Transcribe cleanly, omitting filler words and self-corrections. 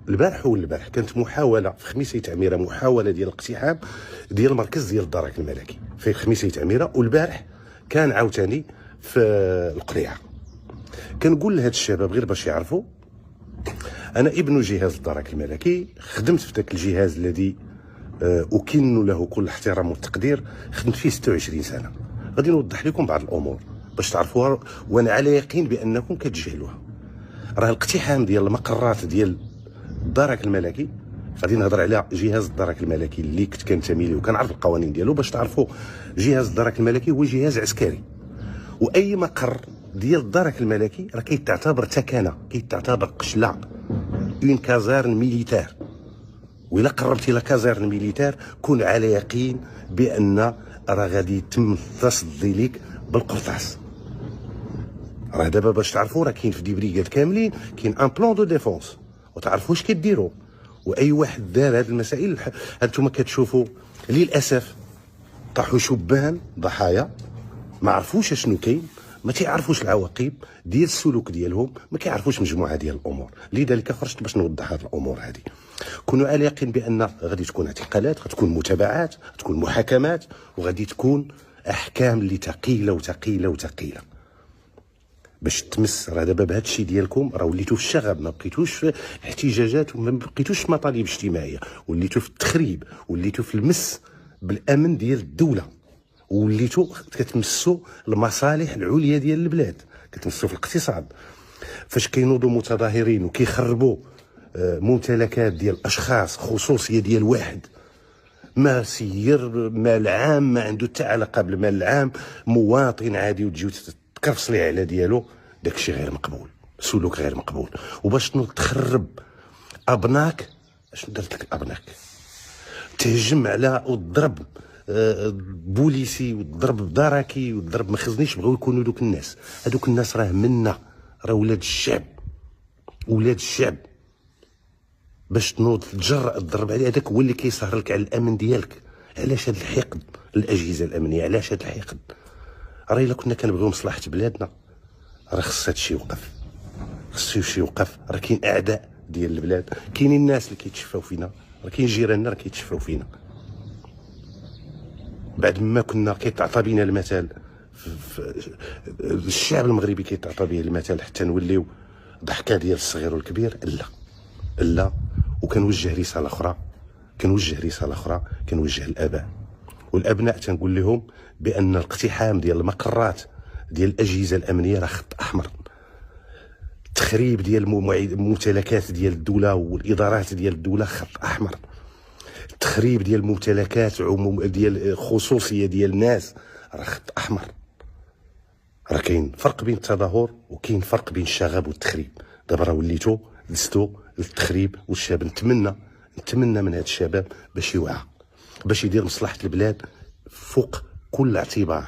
البارح والبارح كانت محاوله في خميسه عميره، محاوله ديال الاقتحام ديال المركز ديال الدرك الملكي في خميسه عميره، والبارح كان عاوتاني في القريعه. كنقول لهاد الشباب غير باش يعرفوا، انا ابن جهاز الدرك الملكي، خدمت في ذاك الجهاز الذي اكن له كل احترام والتقدير، خدمت فيه 26 سنه. غادي نوضح لكم بعض الامور باش تعرفوها، وانا على يقين بانكم كتجهلوها. راه الاقتحام ديال المقرات ديال الدرك الملكي، غادي نهضر على جهاز الدرك الملكي اللي كنت كنتمي ليه وكنعرف القوانين ديالو باش تعرفوا. جهاز الدرك الملكي هو جهاز عسكري، واي مقر ديال الدرك الملكي راه كيتعتبر تكنه، كيتعتبر قشله، اون كازارن ميليتير. وإلا قربتي لا كازارن ميليتير كون على يقين بان راه غادي يتم التصدي ليك بالقرطاس. راه دابا باش تعرفوا راه كاين في دي بريغاد كاملين كاين ان بلان دو ديفونس، وتعرفوا واش كيديروا. واي واحد دار هذه المسائل هانتوما كتشوفوا للاسف طاحوا شبان ضحايا ما عرفوش اشنو كاين، ما تيعرفوش العواقب ديال السلوك ديالهم، ما كيعرفوش مجموعه ديال الامور. لذلك خرجت باش نوضح هذه الامور هذه. كونوا على يقين بان غادي تكون اعتقالات، غتكون متابعات، غتكون محاكمات، وغادي تكون احكام اللي ثقيله وثقيله وثقيله باش تمس. راه دابا بهذا الشيء ديالكم راه وليتوا في الشغب، ما بقيتوش في احتجاجات وما بقيتوش في مطالب اجتماعيه، وليتوا في التخريب، وليتوا في المس بالامن ديال الدوله، وليتوا كتمسوا المصالح العليا ديال البلاد، كتمسوا في الاقتصاد. فاش كينوضوا متظاهرين وكيخربوا ممتلكات ديال اشخاص، خصوصيه ديال واحد، ما سير مال عام، ما عنده حتى علاقه بالمال العام، مواطن عادي، وتجيو تكرفصلي على ديالو، داكشي غير مقبول، سلوك غير مقبول. وباش تخرب ابناك، اشنو درت لك ابناك؟ تهجم على وتضرب بوليسي وتضرب دركي وتضرب مخزنيش. بغاو يكونوا دوك الناس، هذوك الناس راه منا، راه ولاد الشعب، ولاد الشعب. باش تنوض تجرأ تضرب عليه، هذاك هو اللي كيسهر لك على الامن ديالك. علاش هذا الحقد؟ الاجهزه الامنيه علاش هذا الحقد؟ راه الا كنا كنبغيو مصلحه بلادنا راه خص هذا الشيء يوقف، خص شي يوقف. راه كاين اعداء ديال البلاد، كاينين الناس اللي كيتشفاو فينا، راه كاين جيراننا راه كيتشفاو فينا. بعد ما كنا كيتعطى بينا المثال الشعب المغربي كيتعطى به المثال حتى نوليو ضحكه ديال الصغير والكبير. لا وكنوجه رساله اخرى، كنوجه الاباء والابناء، تنقول لهم بان الاقتحام ديال المقرات ديال الاجهزه الامنيه راه خط احمر. التخريب ديال ممتلكات ديال الدوله والادارات ديال الدوله خط احمر. التخريب ديال ممتلكات ديال خصوصيه ديال الناس راه خط احمر. راه كاين فرق بين التظاهر وكاين فرق بين الشغب والتخريب. دابا راه وليتوا دزتوا للتخريب، والشباب نتمنى من هاد الشباب باش يوعى، باش يدير مصلحه البلاد فوق كل اعتبار.